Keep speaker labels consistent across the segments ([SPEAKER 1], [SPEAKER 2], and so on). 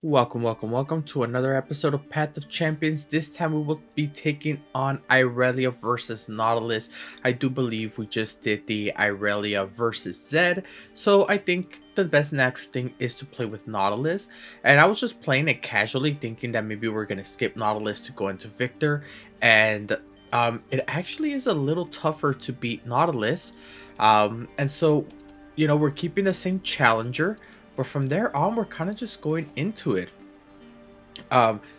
[SPEAKER 1] Welcome to another episode of Path of Champions. This time we will be taking on Irelia versus Nautilus. I do believe we just did the Irelia versus Zed, so I think the best natural thing is to play with Nautilus. And I was just playing it casually, thinking that maybe we're gonna skip Nautilus to go into Victor, and it actually is a little tougher to beat Nautilus. And so, we're keeping the same challenger. But from there on, we're kind of just going into it.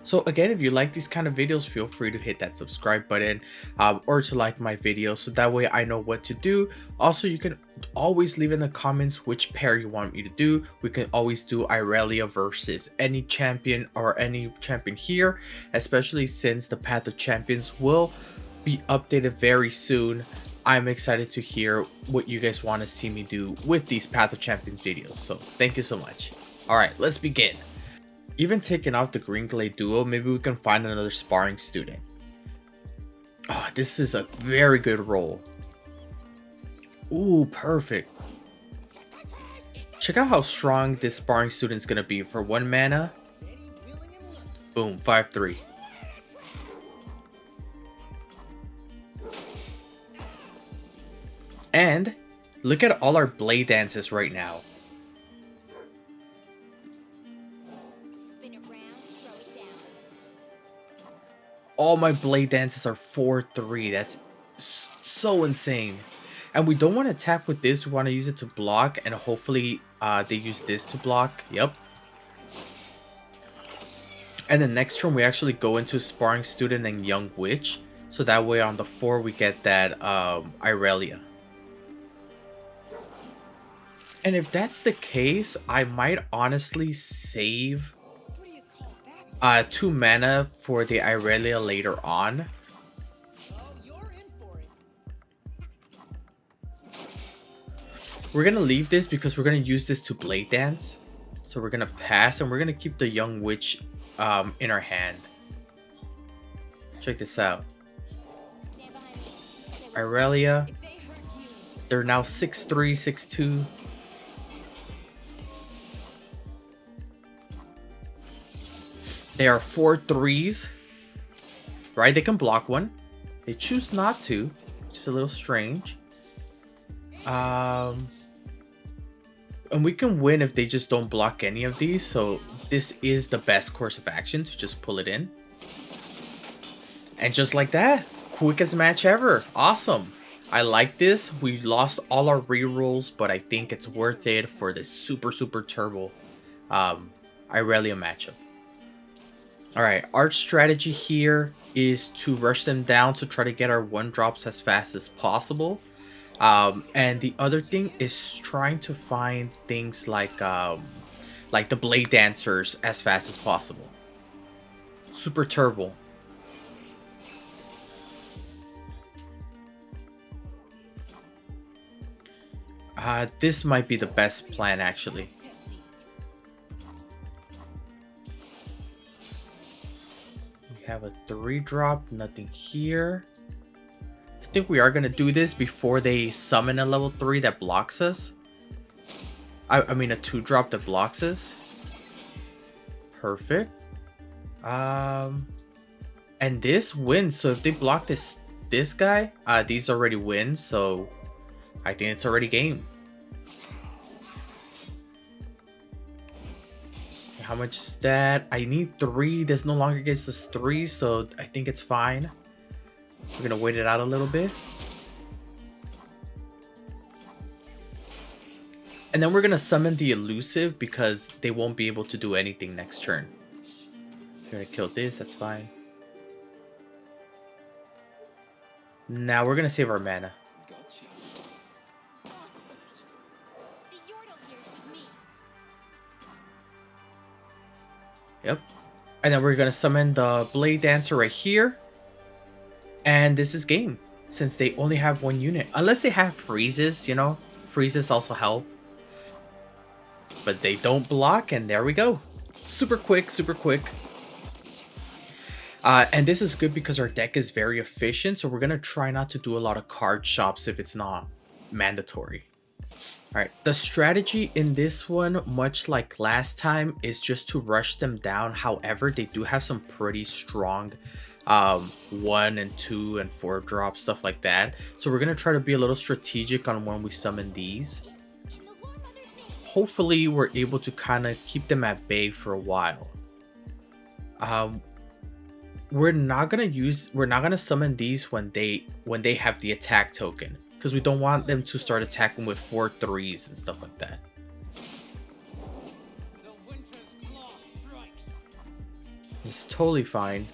[SPEAKER 1] So again, if you like these kind of videos, feel free to hit that subscribe button or to like my video so that way I know what to do. Also, you can always leave in the comments which pair you want me to do. We can always do Irelia versus any champion or any champion here, especially since the Path of Champions will be updated very soon. I'm excited to hear what you guys want to see me do with these Path of Champions videos, so thank you so much. Alright, let's begin. Even taking off the Green Glade duo, maybe we can find another sparring student. Oh, this is a very good roll. Ooh, perfect. Check out how strong this sparring student is going to be. For 1 mana, boom, 5-3. And look at all our blade dances right now. All my blade dances are 4-3. That's so insane. And we don't want to attack with this. We want to use it to block. And hopefully they use this to block. Yep. And the next turn we actually go into Sparring Student and Young Witch. So that way on the 4 we get that Irelia. And if that's the case, I might honestly save 2 mana for the Irelia later on. We're going to leave this because we're going to use this to Blade Dance. So we're going to pass and we're going to keep the Young Witch in our hand. Check this out. Irelia. They're now 6-3, 6-2. They are 4-3s, right? They can block one. They choose not to, which is a little strange. And we can win if they just don't block any of these. So this is the best course of action to just pull it in. And just like that, quickest match ever. Awesome. I like this. We lost all our rerolls, but I think it's worth it for this super turbo Irelia matchup. Alright, our strategy here is to rush them down to try to get our 1-drops as fast as possible. And the other thing is trying to find things like the Blade Dancers as fast as possible. Super turbo. This might be the best plan actually. Have a 3-drop, nothing here. I think we are gonna do this before they summon a level 3 that blocks us. I mean a 2-drop that blocks us. Perfect. And this wins. So if they block this guy, these already win. So I think it's already game. How much is that? I need 3. This no longer gives us 3, so I think it's fine. We're gonna wait it out a little bit. And then we're gonna summon the elusive because they won't be able to do anything next turn. We're gonna kill this, that's fine. Now we're gonna save our mana. Yep. And then we're going to summon the Blade Dancer right here. And this is game. Since they only have 1 unit. Unless they have freezes, you know. Freezes also help. But they don't block and there we go. Super quick, super quick. And this is good because our deck is very efficient. So we're going to try not to do a lot of card shops if it's not mandatory. All right, the strategy in this one, much like last time, is just to rush them down. However, they do have some pretty strong 1 and 2 and 4 drop stuff like that. So we're gonna try to be a little strategic on when we summon these. Hopefully, we're able to kind of keep them at bay for a while. Um, we're not gonna summon these when they have the attack token, because we don't want them to start attacking with 4/3s and stuff like that. It's totally fine.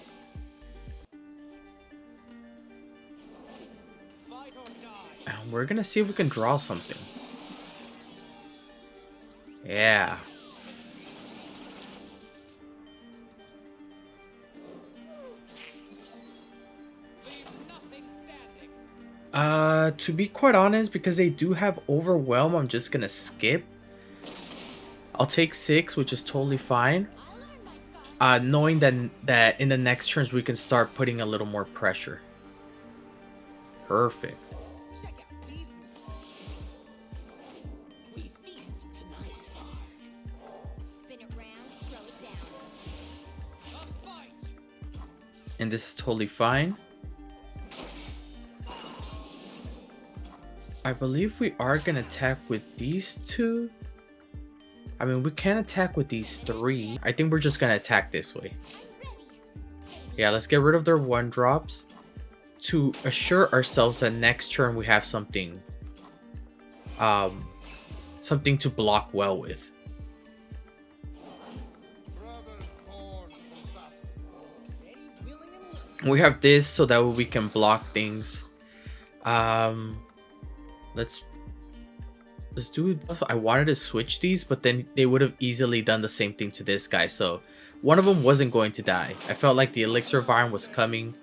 [SPEAKER 1] And we're gonna see if we can draw something. Yeah. To be quite honest, because they do have Overwhelm, I'm just gonna skip. I'll take 6, which is totally fine. Knowing that in the next turns we can start putting a little more pressure. Perfect. And this is totally fine. I believe we are gonna attack with these 2. I mean, we can attack with these 3. I think we're just gonna attack this way. Yeah, let's get rid of their 1-drops to assure ourselves that next turn we have something something to block well with. We have this so that way we can block things. Let's do. I wanted to switch these, but then they would have easily done the same thing to this guy. So one of them wasn't going to die. I felt like the elixir of iron was coming,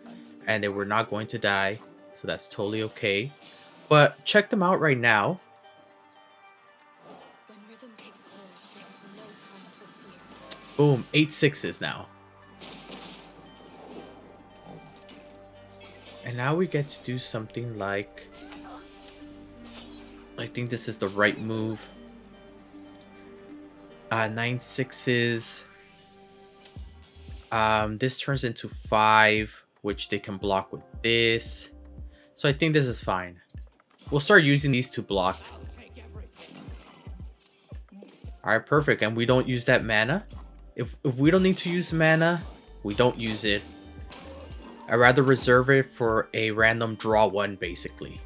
[SPEAKER 1] and they were not going to die. So that's totally okay. But check them out right now. Boom, 8 6s now. And now we get to do something like, I think this is the right move. 9 6s. This turns into 5, which they can block with this. So I think this is fine. We'll start using these to block. Alright, perfect. And we don't use that mana. If we don't need to use mana, we don't use it. I'd rather reserve it for a random draw 1, basically.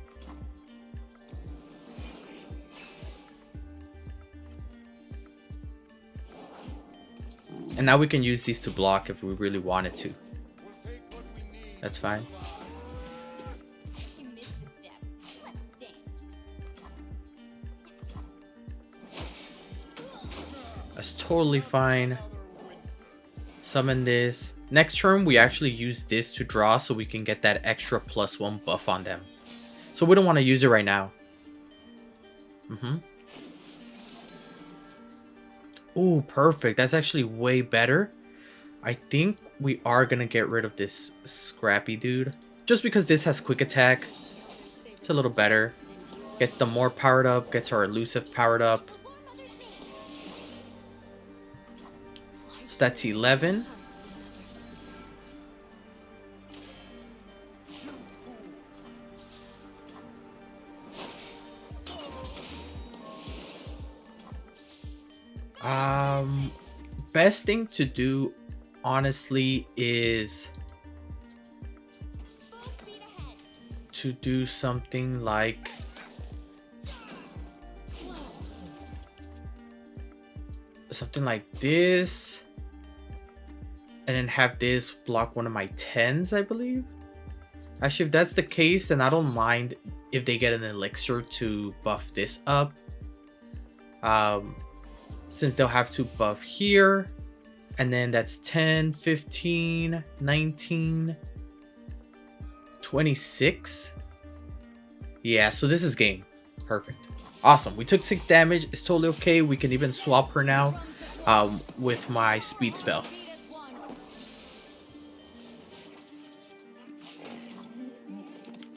[SPEAKER 1] And now we can use these to block if we really wanted to. That's fine. That's totally fine. Summon this. Next turn, we actually use this to draw so we can get that extra +1 buff on them. So we don't want to use it right now. Ooh, perfect. That's actually way better. I think we are going to get rid of this scrappy dude. Just because this has quick attack. It's a little better. Gets them more powered up. Gets our elusive powered up. So that's 11. Best thing to do, honestly, is to do something like this, and then have this block one of my 10s, I believe. Actually, if that's the case, then I don't mind if they get an elixir to buff this up. Since they'll have to buff here, and then that's 10, 15, 19, 26. Yeah, so this is game. Perfect. Awesome. We took 6 damage. It's totally okay. We can even swap her now with my speed spell.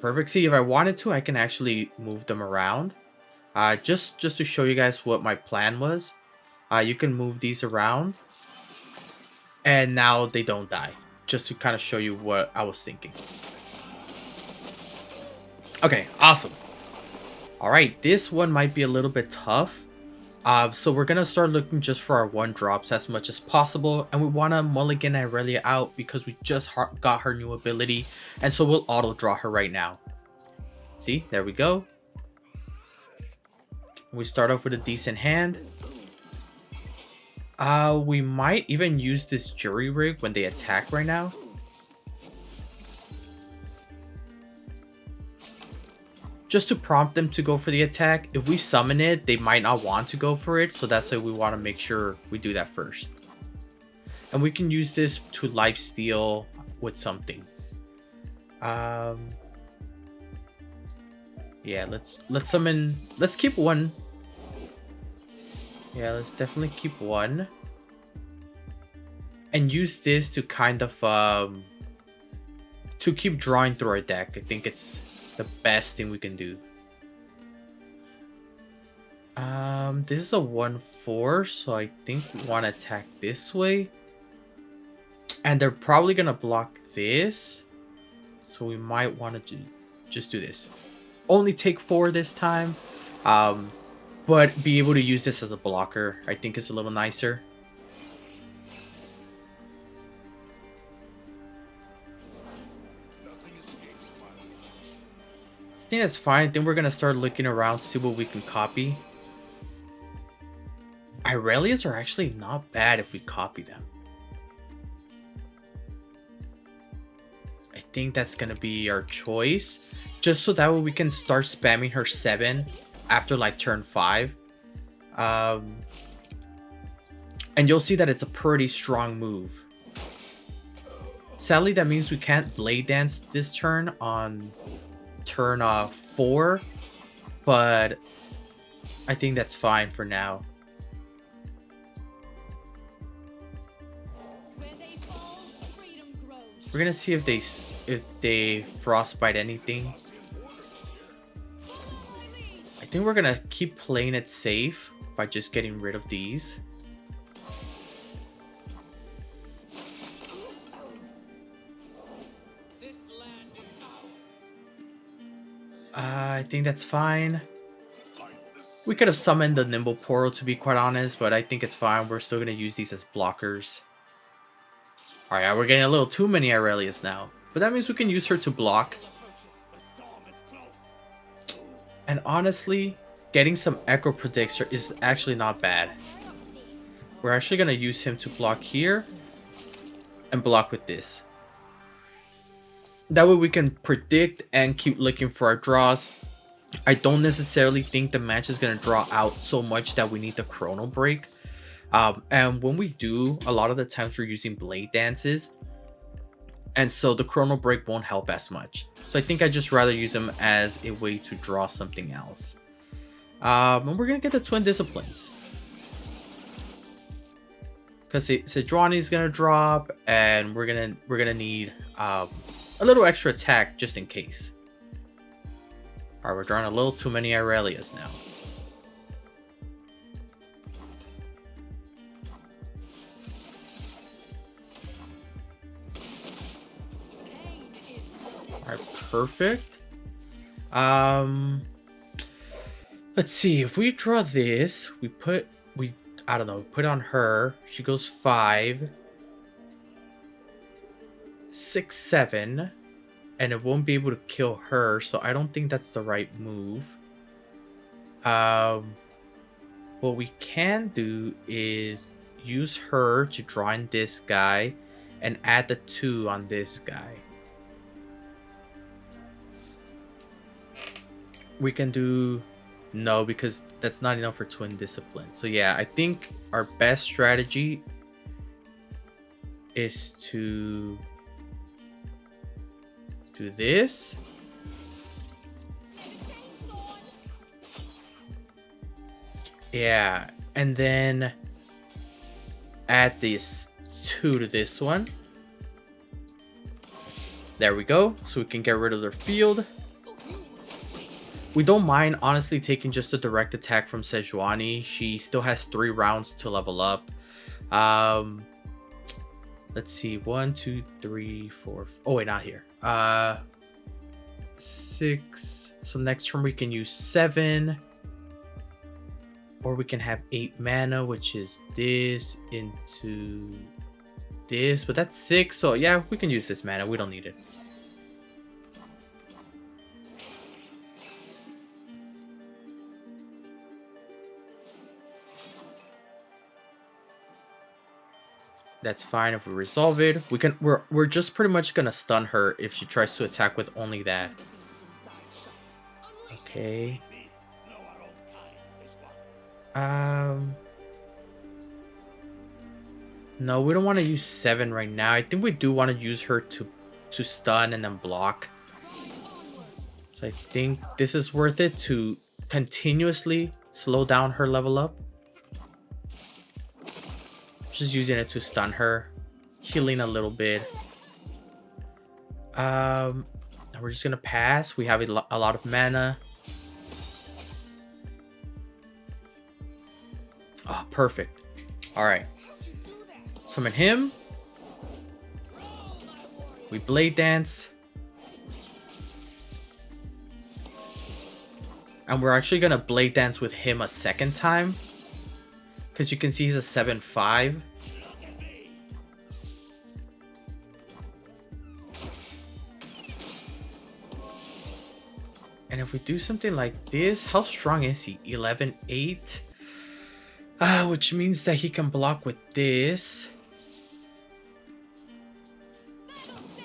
[SPEAKER 1] Perfect. See, if I wanted to, I can actually move them around. Just to show you guys what my plan was. You can move these around, and now they don't die. Just to kind of show you what I was thinking. Okay, awesome. All right, this one might be a little bit tough. So we're gonna start looking just for our 1-drops as much as possible, and we want to mulligan Irelia out because we just got her new ability, and so we'll auto draw her right now. See, there we go. We start off with a decent hand. We might even use this jury rig when they attack right now. Just to prompt them to go for the attack. If we summon it, they might not want to go for it, so that's why we want to make sure we do that first. And we can use this to lifesteal with something. Yeah, let's summon. Let's keep one. Yeah, let's definitely keep one. And use this to kind of to keep drawing through our deck. I think it's the best thing we can do. This is a 1/4, so I think we want to attack this way. And they're probably gonna block this, so we might want to just do this. Only take 4 this time, but be able to use this as a blocker. I think it's a little nicer. I think that's fine. Then we're gonna start looking around, see what we can copy. Irelias are actually not bad if we copy them. I think that's gonna be our choice, just so that way we can start spamming her 7 after like turn 5. And you'll see that it's a pretty strong move. Sadly, that means we can't Blade Dance this turn on turn 4, but I think that's fine for now. We're gonna see if they frostbite anything. I think we're gonna keep playing it safe by just getting rid of these. I think that's fine. We could have summoned the Nimble Portal, to be quite honest, but I think it's fine. We're still gonna use these as blockers. Alright, we're getting a little too many Irelias now. But that means we can use her to block. And honestly, getting some Echo Predictor is actually not bad. We're actually going to use him to block here. And block with this. That way we can predict and keep looking for our draws. I don't necessarily think the match is going to draw out so much that we need the Chrono Break. And when we do, a lot of the times we're using Blade Dances, and so the Chrono Break won't help as much. So I think I'd just rather use them as a way to draw something else. And we're gonna get the Twin Disciplines, because Sejuani is gonna drop, and we're gonna need a little extra attack just in case. All right, we're drawing a little too many Irelias now. Alright, perfect. Let's see, if we draw this, I don't know, put on her, she goes 5, 6, 7, and it won't be able to kill her, so I don't think that's the right move. What we can do is use her to draw in this guy and add the 2 on this guy. We can do no, because that's not enough for Twin Discipline. So yeah, I think our best strategy is to do this. Yeah, and then add these 2 to this one. There we go. So we can get rid of their field. We don't mind honestly taking just a direct attack from Sejuani. She still has 3 rounds to level up. Um, let's see, 1, 2, 3, 4. Oh wait, not here. 6. So next turn we can use 7, or we can have 8 mana, which is this into this, but that's 6. So yeah, we can use this mana. We don't need it. That's fine if we resolve it. We're just pretty much gonna stun her if she tries to attack with only that. Okay. No, we don't want to use 7 right now. I think we do want to use her to stun and then block. So I think this is worth it to continuously slow down her level up. Just using it to stun her, healing a little bit. We're just gonna pass. We have a lot of mana. Oh, perfect. All right. Summon him. We blade dance. And we're actually gonna blade dance with him a second time, because you can see he's a 7/5. And if we do something like this, how strong is he? 11/8. Which means that he can block with this.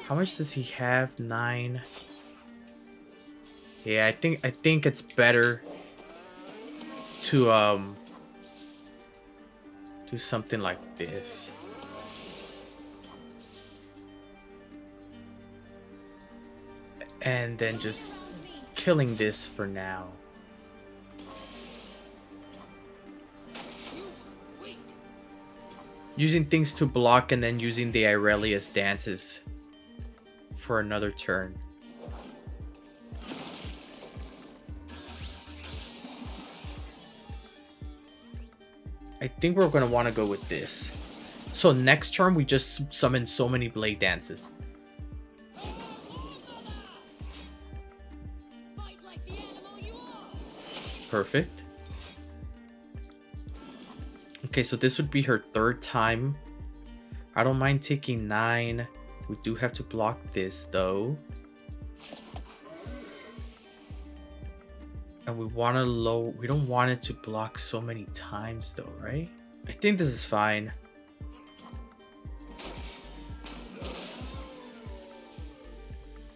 [SPEAKER 1] How much does he have? 9. Yeah, I think it's better to do something like this. And then just killing this for now. Using things to block and then using the Irelia's dances for another turn. I think we're going to want to go with this. So next turn we just summon so many blade dances. Perfect. Okay, so this would be her 3rd time. I don't mind taking 9. We do have to block this though. And we want to we don't want it to block so many times though, right? I think this is fine.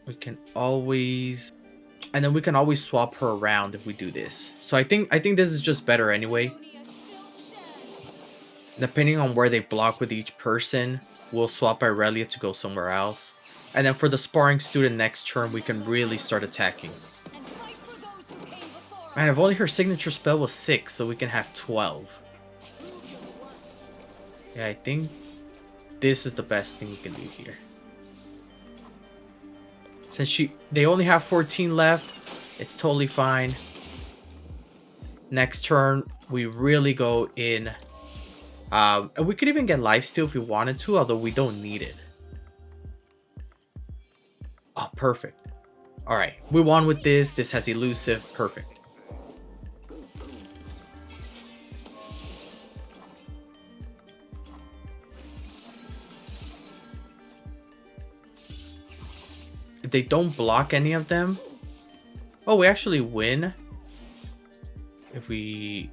[SPEAKER 1] We can always, and then we can always swap her around if we do this. So I think this is just better anyway. Depending on where they block with each person, we'll swap Irelia to go somewhere else. And then for the sparring student next turn, we can really start attacking. Man, if only her signature spell was 6, so we can have 12. Yeah, I think this is the best thing we can do here. Since they only have 14 left, it's totally fine. Next turn, we really go in. And we could even get lifesteal if we wanted to, although we don't need it. Oh, perfect. Alright, we won with this. This has elusive. Perfect. If they don't block any of them... Oh, we actually win. If we're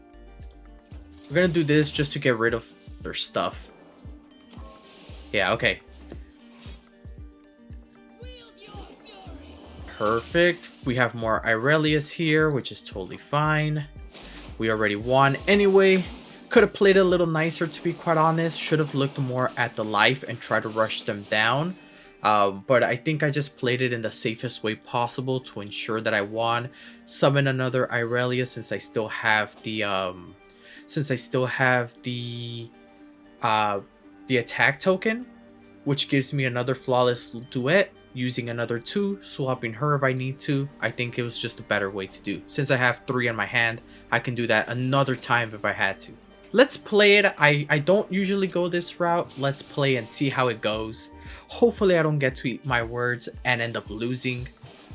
[SPEAKER 1] gonna do this just to get rid of their stuff. Yeah, okay. Perfect. We have more Irelias here, which is totally fine. We already won anyway. Could have played a little nicer, to be quite honest. Should have looked more at the life and tried to rush them down. But I think I just played it in the safest way possible to ensure that I won. Summon another Irelia since I still have the attack token. which gives me another flawless duet, using another 2, swapping her if I need to. I think it was just a better way to do. Since I have 3 in my hand, I can do that another time if I had to. Let's play it. I don't usually go this route. Let's play and see how it goes. Hopefully I don't get to eat my words and end up losing.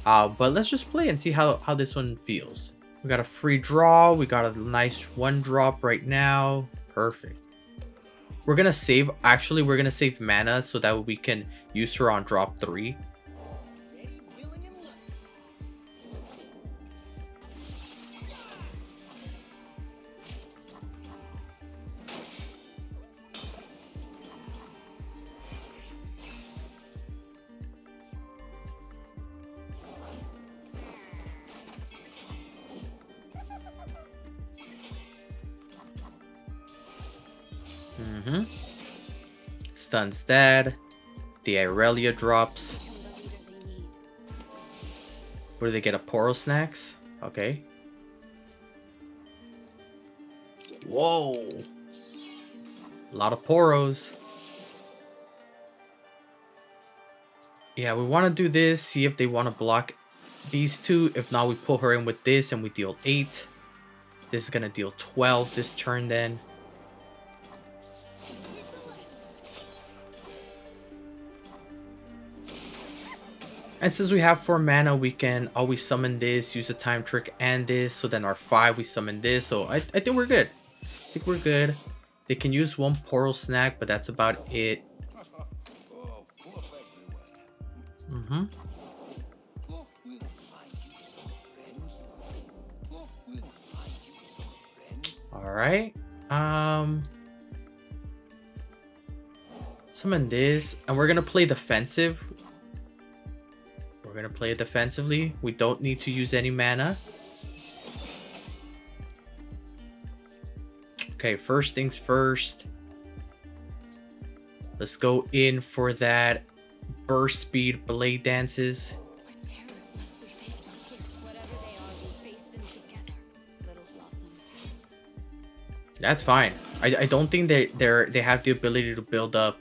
[SPEAKER 1] But let's just play and see how this one feels. We got a free draw. We got a nice 1 drop right now. Perfect. We're gonna save. Actually, we're gonna save mana so that we can use her on drop 3. Stun's dead. The Irelia drops. Where do they get? A Poro Snacks? Okay. Whoa! A lot of Poros. Yeah, we want to do this. See if they want to block these 2. If not, we pull her in with this and we deal 8. This is going to deal 12 this turn then. And since we have 4 mana, we can always summon this, use a time trick and this. So then our 5, we summon this. So I think we're good. I think we're good. They can use 1 Poro Snack, but that's about it. Alright. Summon this. And we're going to play defensive. We're going to play it defensively. We don't need to use any mana. Okay, first things first. Let's go in for that burst speed blade dances. That's fine. I don't think they have the ability to build up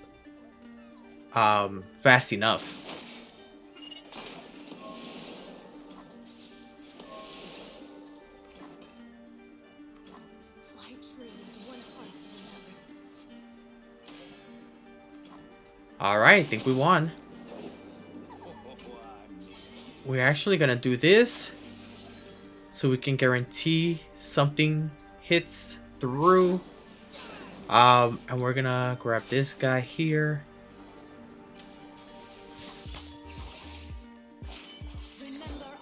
[SPEAKER 1] fast enough. Alright, I think we won. We're actually gonna do this so we can guarantee something hits through. And we're gonna grab this guy here.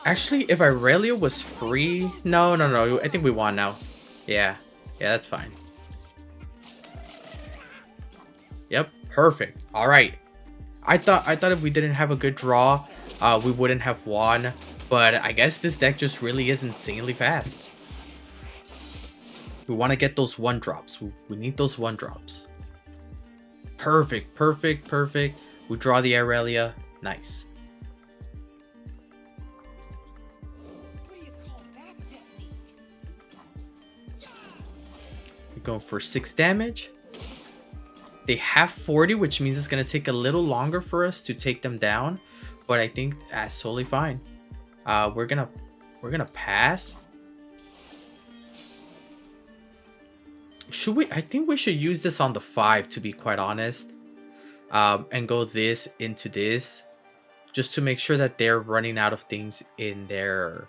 [SPEAKER 1] Actually, if Irelia was free... No. I think we won now. Yeah, that's fine. Yep, perfect. All right. I thought if we didn't have a good draw, we wouldn't have won. But I guess this deck just really is insanely fast. We want to get those 1 drops. We need those 1 drops. Perfect. We draw the Irelia. Nice. We're going for 6 damage. They have 40, which means it's going to take a little longer for us to take them down. But I think that's totally fine. We're gonna pass. Should we? I think we should use this on the 5, to be quite honest. And go this into this, just to make sure that they're running out of things in their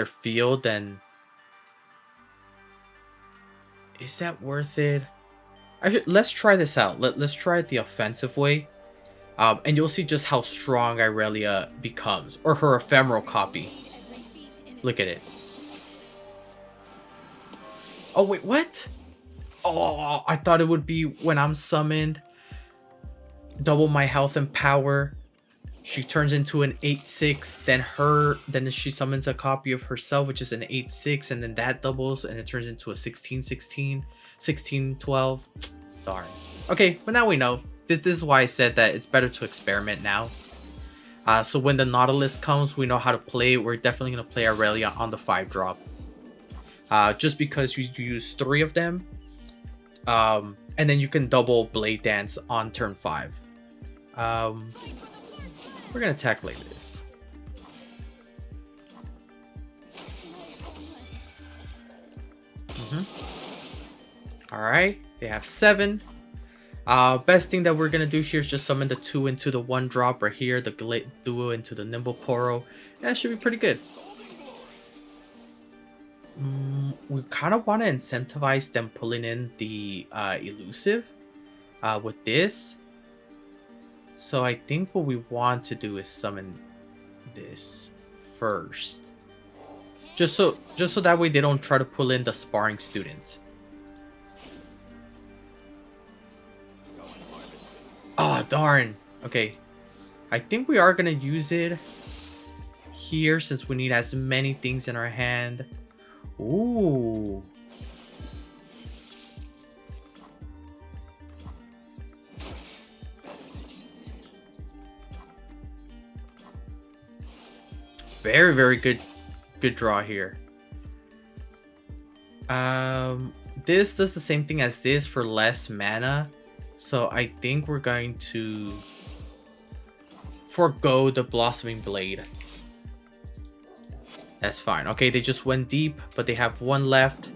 [SPEAKER 1] field. And is that worth it? Let's try this out. Let's try it the offensive way. And you'll see just how strong Irelia becomes. Or her ephemeral copy. Look at it. Oh, wait, what? Oh, I thought it would be when I'm summoned. Double my health and power. She turns into an 8/6. Then she summons a copy of herself, which is an 8/6. And then that doubles and it turns into a 16/16. 16/12. Darn. Okay, but now we know. This is why I said that it's better to experiment now. So when the Nautilus comes, we know how to play. We're definitely going to play Irelia on the 5 drop. Just because you use 3 of them. And then you can double Blade Dance on turn 5. Um, we're gonna attack like this. All right, they have 7. Best thing that we're gonna do here is just summon the 2 into the 1 drop right here, the Duo into the Nimble Poro. That should be pretty good. We kind of want to incentivize them pulling in the elusive with this. So I think what we want to do is summon this first. Just so that way they don't try to pull in the sparring student. Oh, darn. Okay. I think we are going to use it here since we need as many things in our hand. Ooh. Very, very good draw here. This does the same thing as this for less mana. So I think we're going to forgo the Blossoming Blade. That's fine. Okay, they just went deep, but they have 1 left.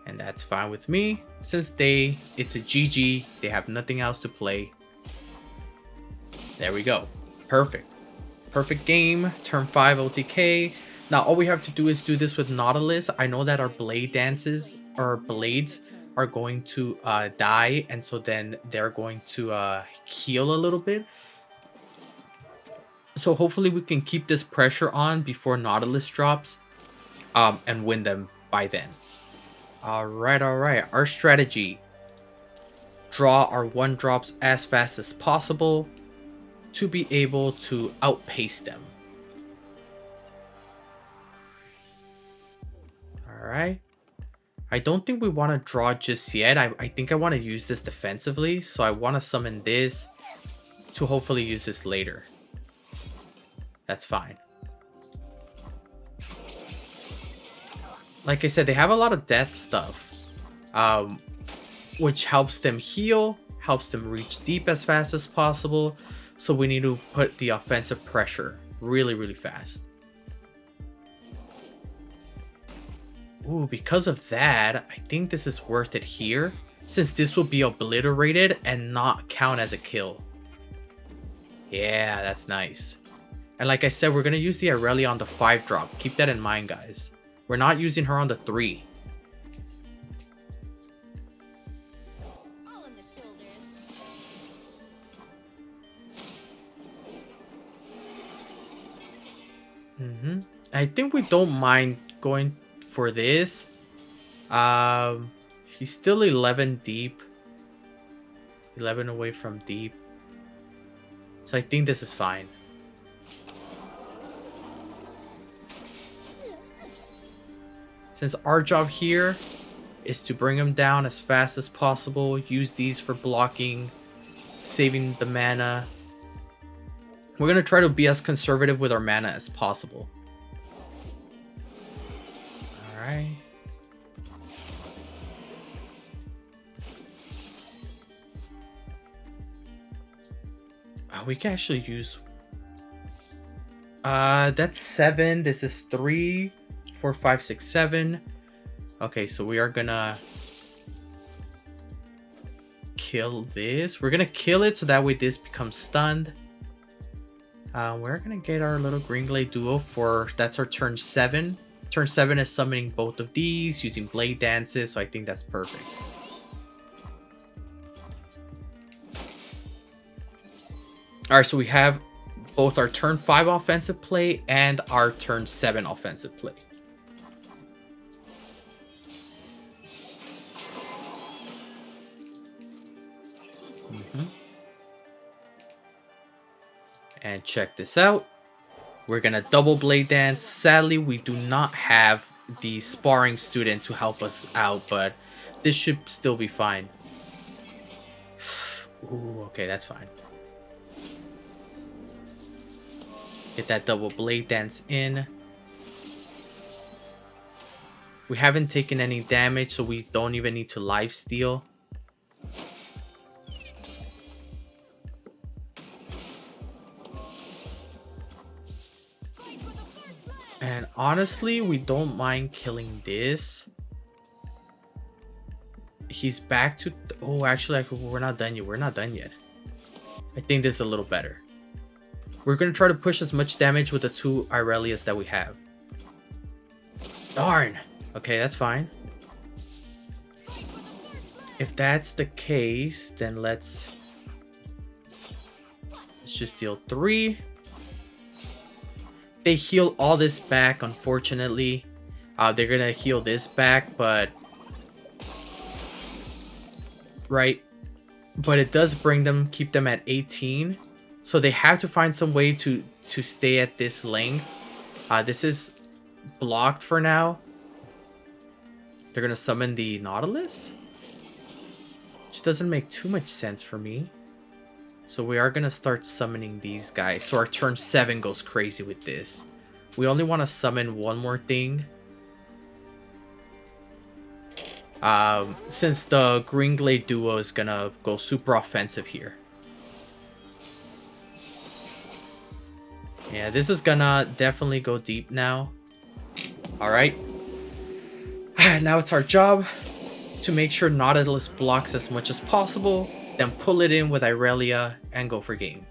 [SPEAKER 1] And that's fine with me. Since it's a GG, they have nothing else to play. There we go. Perfect. Perfect game. Turn 5 OTK. Now all we have to do is do this with Nautilus. I know that our blade dances or blades are going to die, and so then they're going to heal a little bit. So hopefully we can keep this pressure on before Nautilus drops and win them by then. Alright. Our strategy. Draw our 1 drops as fast as possible to be able to outpace them. Alright. I don't think we want to draw just yet. I think I want to use this defensively. So I want to summon this to hopefully use this later. That's fine. Like I said, they have a lot of death stuff. Which helps them heal. Helps them reach deep as fast as possible. So we need to put the offensive pressure really, really fast. Ooh, because of that, I think this is worth it here, since this will be obliterated and not count as a kill. Yeah, that's nice. And like I said, we're going to use the Irelia on the 5 drop. Keep that in mind, guys. We're not using her on the 3. I think we don't mind going for this. He's still 11 deep. 11 away from deep. So I think this is fine. Since our job here is to bring him down as fast as possible, use these for blocking, saving the mana. We're going to try to be as conservative with our mana as possible. Alright. We can actually use... that's 7. This is 3, 4, 5, 6, 7. Okay, so we are gonna kill this. We're gonna kill it so that way this becomes stunned. We're gonna get our little Green Glade Duo for... That's our turn 7. Turn 7 is summoning both of these using Blade Dances, so I think that's perfect. Alright, so we have both our turn 5 offensive play and our turn 7 offensive play. And check this out. We're gonna double Blade Dance. Sadly, we do not have the sparring student to help us out, but this should still be fine. Ooh, okay, that's fine. Get that double Blade Dance in. We haven't taken any damage, so we don't even need to lifesteal. And honestly, we don't mind killing this. He's back to... Oh, actually, we're not done yet. We're not done yet. I think this is a little better. We're going to try to push as much damage with the 2 Irelias that we have. Darn! Okay, that's fine. If that's the case, then let's just deal 3. They heal all this back, unfortunately. They're going to heal this back, but... Right? But it does bring them, keep them at 18. So they have to find some way to stay at this length. This is blocked for now. They're gonna summon the Nautilus, which doesn't make too much sense for me. So we are gonna start summoning these guys. So our turn 7 goes crazy with this. We only want to summon one more thing. Since the Green Glade duo is gonna go super offensive here. Yeah, this is gonna definitely go deep now. Alright. Now it's our job to make sure Nautilus blocks as much as possible, then pull it in with Irelia and go for game.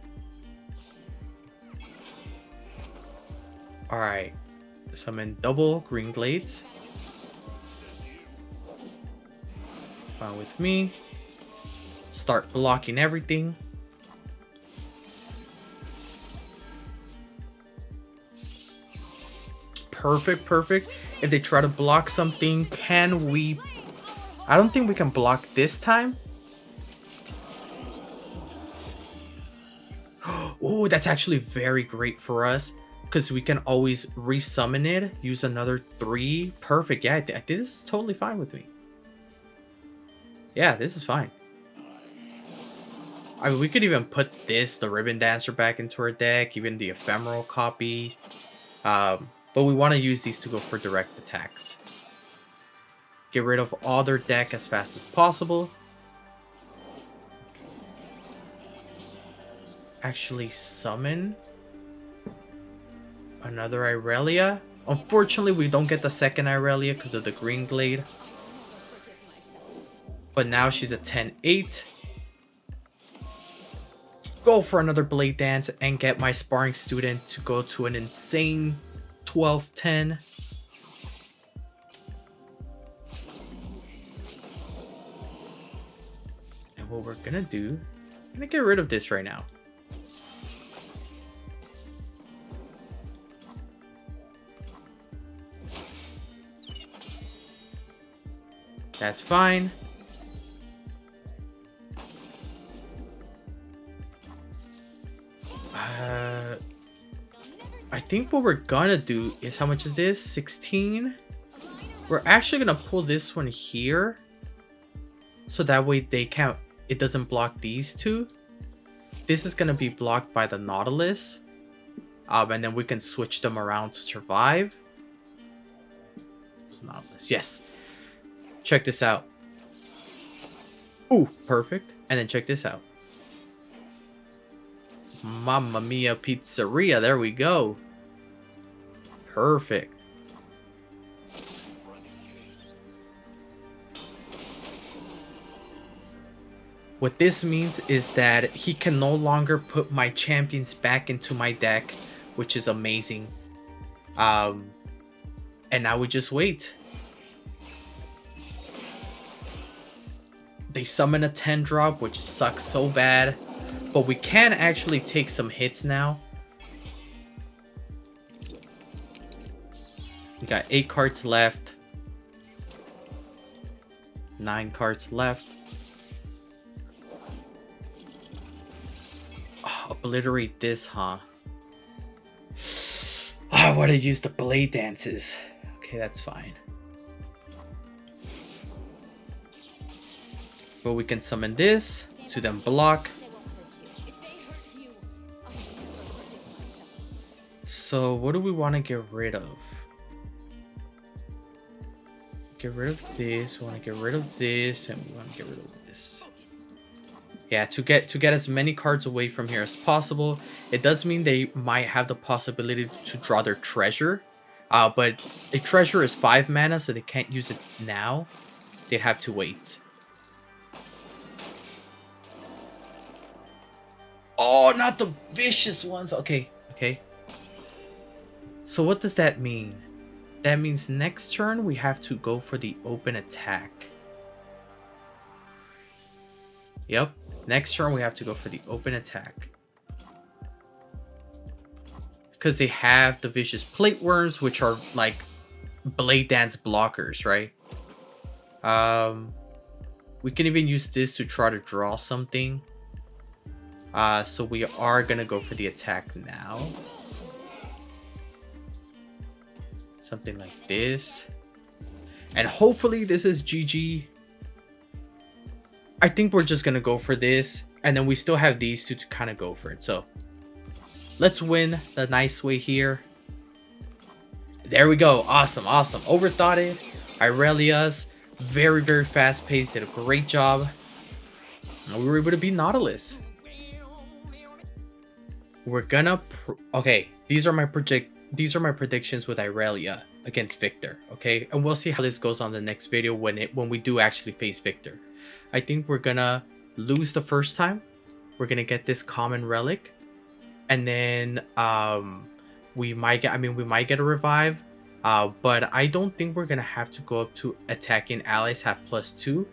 [SPEAKER 1] Alright. Summon double Green Glades. Fine with me. Start blocking everything. Perfect, perfect. If they try to block something, can we... I don't think we can block this time. Oh, that's actually very great for us, because we can always resummon it, use another 3. Perfect. Yeah, I think this is totally fine with me. Yeah, this is fine. I mean, we could even put this, the Ribbon Dancer, back into our deck, even the Ephemeral copy. But we want to use these to go for direct attacks. Get rid of all their deck as fast as possible. Actually summon another Irelia. Unfortunately, we don't get the second Irelia because of the Green Glade. But now she's a 10-8. Go for another Blade Dance and get my sparring student to go to an insane 12-10. And what we're gonna do, I'm gonna get rid of this right now. That's fine. I think what we're gonna do is, how much is this? 16. We're actually gonna pull this one here, so that way they can't, it doesn't block these two. This is gonna be blocked by the Nautilus, and then we can switch them around to survive. It's Nautilus, yes. Check this out. Ooh, perfect. And then check this out. Mamma Mia Pizzeria, there we go. Perfect. What this means is that he can no longer put my champions back into my deck, which is amazing. And now we just wait. They summon a 10 drop, which sucks so bad. But we can actually take some hits now. We got 8 cards left. 9 cards left. Oh, obliterate this, huh? Oh, I want to use the Blade Dances. Okay, that's fine. But we can summon this to then block. So what do we want to get rid of? get rid of this. We want to get rid of this, and we want to get rid of this. Yeah, to get as many cards away from here as possible. It does mean they might have the possibility to draw their treasure. But a treasure is 5 mana, so they can't use it now. They'd have to wait. Oh, not the vicious ones. Okay, okay. So what does that mean? That means next turn we have to go for the open attack. Yep. Next turn we have to go for the open attack. Because they have the vicious plate worms, which are like blade dance blockers, right? We can even use this to try to draw something. So we are gonna go for the attack now. Something like this. And hopefully this is GG. I think we're just gonna go for this. And then we still have these two to kind of go for it. So let's win the nice way here. There we go. Awesome, awesome. Overthought it. Irelia's very, very fast paced. Did a great job. And we were able to beat Nautilus. We're gonna okay, these are my predictions with Irelia against Victor, okay? And we'll see how this goes on the next video when we do actually face Victor. I think we're gonna lose the first time. We're gonna get this common relic, and then we might get a revive, but I don't think we're gonna have to go up to attacking allies have +2.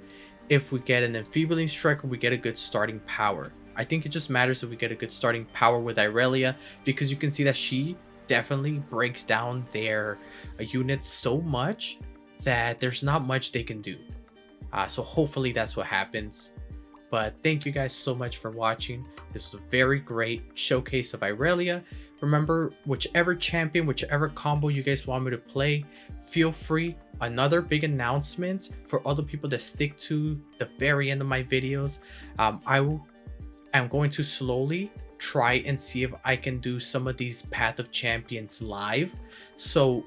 [SPEAKER 1] If we get an enfeebling strike, we get a good starting power. I think it just matters if we get a good starting power with Irelia, because you can see that she definitely breaks down their units so much that there's not much they can do. So hopefully that's what happens. But thank you guys so much for watching. This was a very great showcase of Irelia. Remember, whichever champion, whichever combo you guys want me to play, feel free. Another big announcement for all the people that stick to the very end of my videos. I'm going to slowly try and see if I can do some of these Path of Champions live. So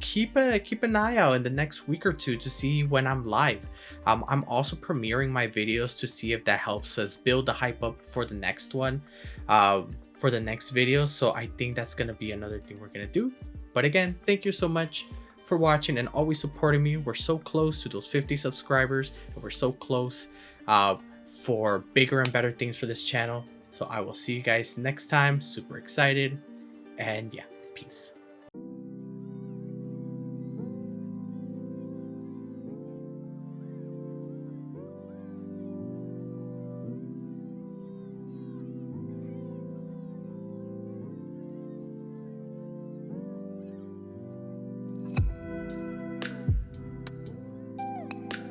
[SPEAKER 1] keep an eye out in the next week or two to see when I'm live. I'm also premiering my videos to see if that helps us build the hype up for the next one, for the next video. So I think that's gonna be another thing we're gonna do. But again, thank you so much for watching and always supporting me. We're so close to those 50 subscribers, and we're so close for bigger and better things for this channel. So I will see you guys next time. Super excited, and yeah, peace.